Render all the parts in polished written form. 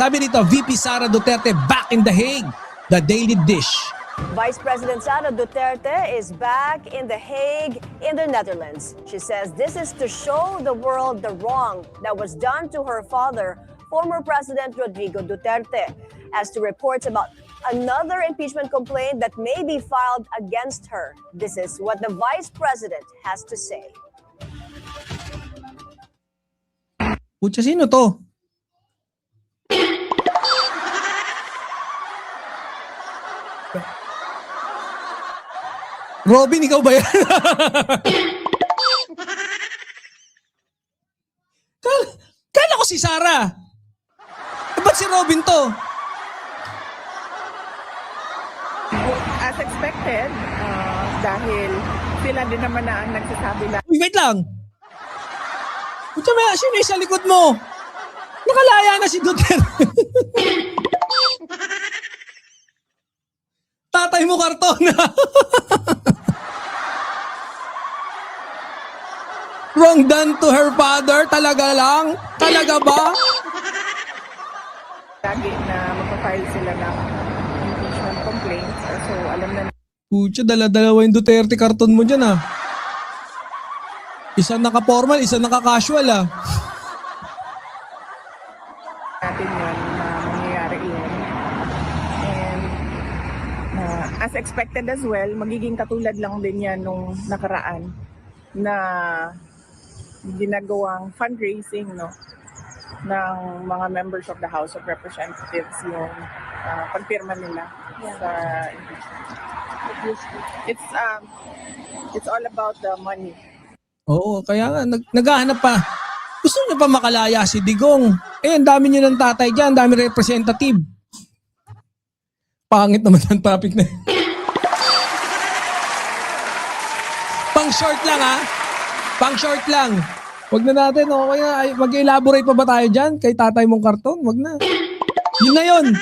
Sabi nito, VP Sara Duterte back in The Hague. The Daily Dish. Vice President Sara Duterte is back in The Hague in the Netherlands. She says this is to show the world the wrong that was done to her father, former President Rodrigo Duterte, as to reports about another impeachment complaint that may be filed against her. This is what the Vice President has to say. Pucha, sino to? Robin, ikaw ba yan? Kala ko si Sarah. Ba't si Robin to? As expected, dahil sila din naman na ang nagsasabi na Uy, wait lang. Pucha, may sino yung sa likod mo? Nakalaya na si Duterte. Tatay mo karton. Wrong done to her father? Talaga lang? Talaga ba? lagi na magpa-file sila ng impeachment complaints. So alam na Pucha, dala-dalawa yung Duterte karton mo dyan ah. Isang naka-formal, isang naka-casual ah. natin yun na mangyayari yun. And as expected as well, magiging katulad lang din yan nung nakaraan na ginagawang fundraising ng mga members of the House of Representatives yung pagpirma nila sa impeachment. It's all about the money. Oo, kaya nga, naghahanap pa. Gusto niya pa makalaya si Digong. Eh, ang dami niyo ng tatay dyan, ang dami representative. Pangit naman ang topic na yun. Pang short lang ha. Pang short lang. Wag na natin, okay na. Mag-elaborate pa ba tayo dyan kay tatay mong karton? Wag na. Yun na yun.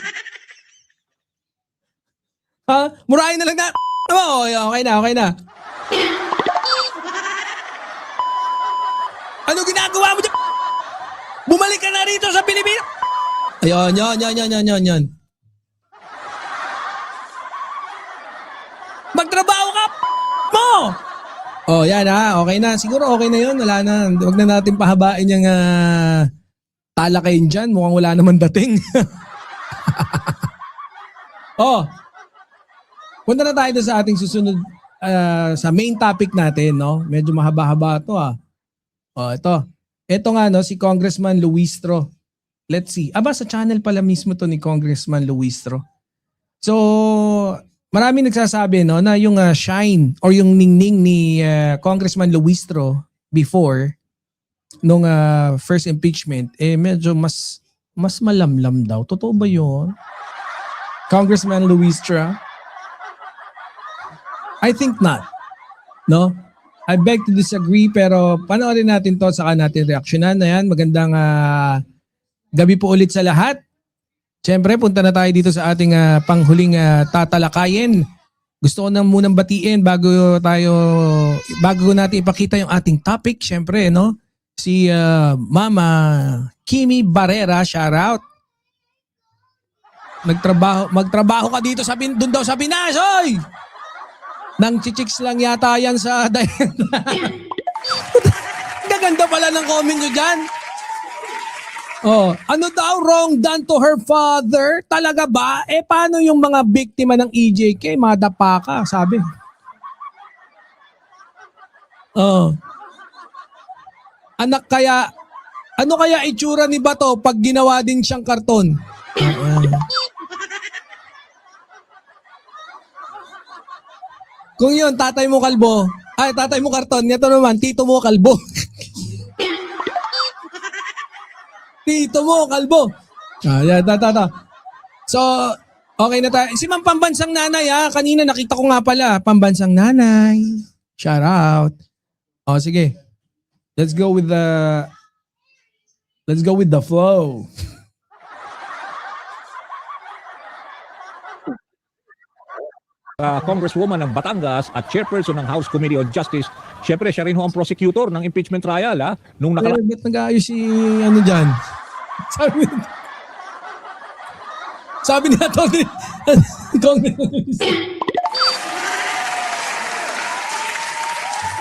Ha? Murahin na lang na. Oh, okay na, okay na. Ano ginagawa mo dyan? Bumalik ka na rito sa Pilipinas. Ayun, yan. Magtrabaho ka mo! Oh, yan ha. Okay na. Siguro okay na yun. Wala na. Huwag na natin pahabain yung talakayin dyan. Mukhang wala naman dating. Oh. Punta na tayo sa ating susunod sa main topic natin, no? Medyo mahaba-haba ito ah. Oh, ito. Ito nga no, si Congressman Luistro. Let's see. Aba, sa channel pala mismo to ni Congressman Luistro. So, marami nagsasabi no na yung shine or yung ningning ni Congressman Luistro before nung first impeachment medyo mas malamlam daw. Totoo ba 'yon? Congressman Luistro? I think not. No? I beg to disagree pero panoorin natin to saka natin reaksyonan. Ayan, magandang gabi po ulit sa lahat. Siyempre, punta na tayo dito sa ating panghuling tatalakayin. Gusto ko na munang batiin bago natin ipakita yung ating topic. Siyempre, no? Si Mama Kimi Barrera, shout out. Magtrabaho ka dito doon daw sa Pinas, oy! Nang chichiks lang yata yan sa Gaganda pala ng comment nyo dyan. Oh, ano daw wrong done to her father? Talaga ba? Eh, paano yung mga biktima ng EJK? Madapa ka, sabi. Oh. Ano kaya itsura ni Bato pag ginawa din siyang karton? Kung yun, tatay mo kalbo. Ay, tatay mo karton. Ito naman, tito mo kalbo. Tito mo kalbo. Yan, So, okay na tayo. Si Ma'am Pambansang Nanay kanina nakita ko nga pala. Pambansang Nanay. Shout out. O, sige. Let's go with the flow. Congresswoman ng Batangas at chairperson ng House Committee on Justice. Siyempre, siya rin ho ang prosecutor ng impeachment trial nung Pero ba't nag-aayos si ano dyan? Sabi, Sabi ni Atty. Congressman Luistro.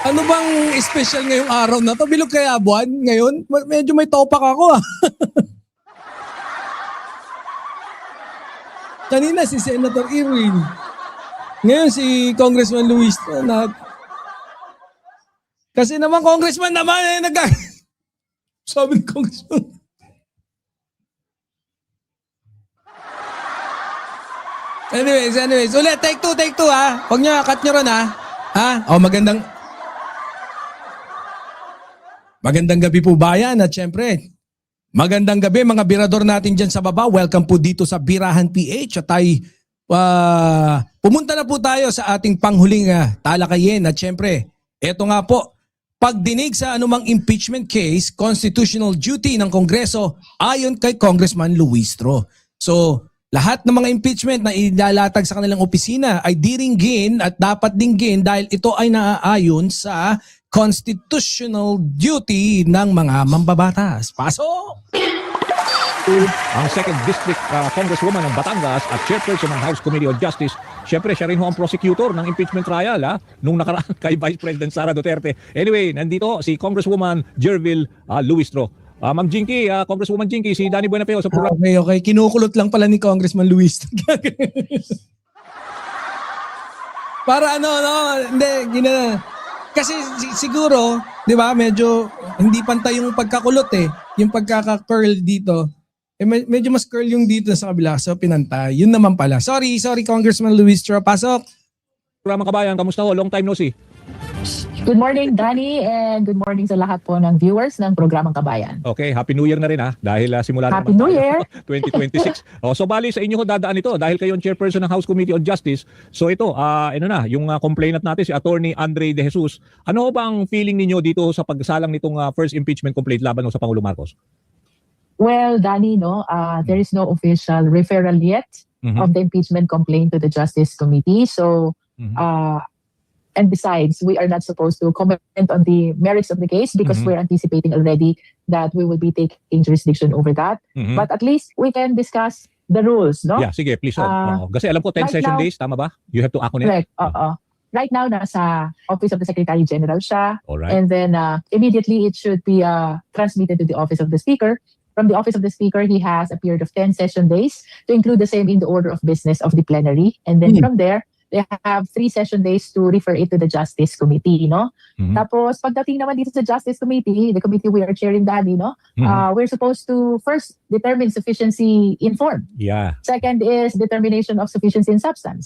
Ano bang special ngayong araw na to? Bilog kaya buwan ngayon? Medyo may topak ako ah. Kanina si Senator Irwin. Ngayon si Congressman Luis kasi naman congressman naman sabi ni Congressman. Anyways, ulit, take two ha. Huwag nyo, cut nyo ron ha. Ha? O magandang gabi po bayan at syempre, magandang gabi mga birador natin dyan sa baba. Welcome po dito sa Birahan PH at ay pumunta na po tayo sa ating panghuling talakayin at syempre, eto nga po, pagdinig sa anumang impeachment case, constitutional duty ng Kongreso ayon kay Congressman Luistro. So, lahat ng mga impeachment na ilalatag sa kanilang opisina ay diringgin at dapat dinggin dahil ito ay naaayon sa constitutional duty ng mga mambabatas. Pasok! Ang 2nd District Congresswoman ng Batangas at Chairperson ng House Committee on Justice, syempre siya rin ho ang prosecutor ng impeachment trial nung nakaraan kay Vice President Sara Duterte. Anyway, nandito si Congresswoman Jervil Luistro. Ma'am Jinky, Congresswoman Jinky, si Danny Buenapeo sa programa. Okay. Kinukulot lang pala ni Congressman Luis. Para hindi, kasi siguro, di ba, medyo hindi pantay yung pagkakulot yung pagkaka-curl dito. Medyo mas curl yung dito sa kabila, so pinantay. Yun naman pala. Sorry, Congressman Luis. Pasok. Programa Kabayan, kamusta ho? Long time no see. Good morning, Danny, and good morning sa lahat po ng viewers ng Programang Kabayan. Okay, Happy New Year na rin dahil simula Happy New Year! 2026. So bali sa inyo ho dadaan ito dahil kayo ang chairperson ng House Committee on Justice. So ito, yung complainant natin si Attorney Andre De Jesus. Ano ho ba ang feeling ninyo dito sa pagsalang nitong first impeachment complaint laban sa Pangulong Marcos? Well, Danny, there is no official referral yet of the impeachment complaint to the Justice Committee. So, and besides, we are not supposed to comment on the merits of the case because we're anticipating already that we will be taking jurisdiction over that. But at least we can discuss the rules, no? Yeah, sige, please. Kasi alam ko 10 right session now, days, tama ba? You have to act on it? Correct, Right now, nasa Office of the Secretary General siya. Alright. And then immediately it should be transmitted to the Office of the Speaker. From the Office of the Speaker, he has a period of 10 session days to include the same in the order of business of the plenary. And then from there, they have 3 session days to refer it to the Justice Committee, no? Tapos, pagdating naman dito sa Justice Committee, the committee we are chairing, Danny, we're supposed to first determine sufficiency in form. Yeah. Second is determination of sufficiency in substance.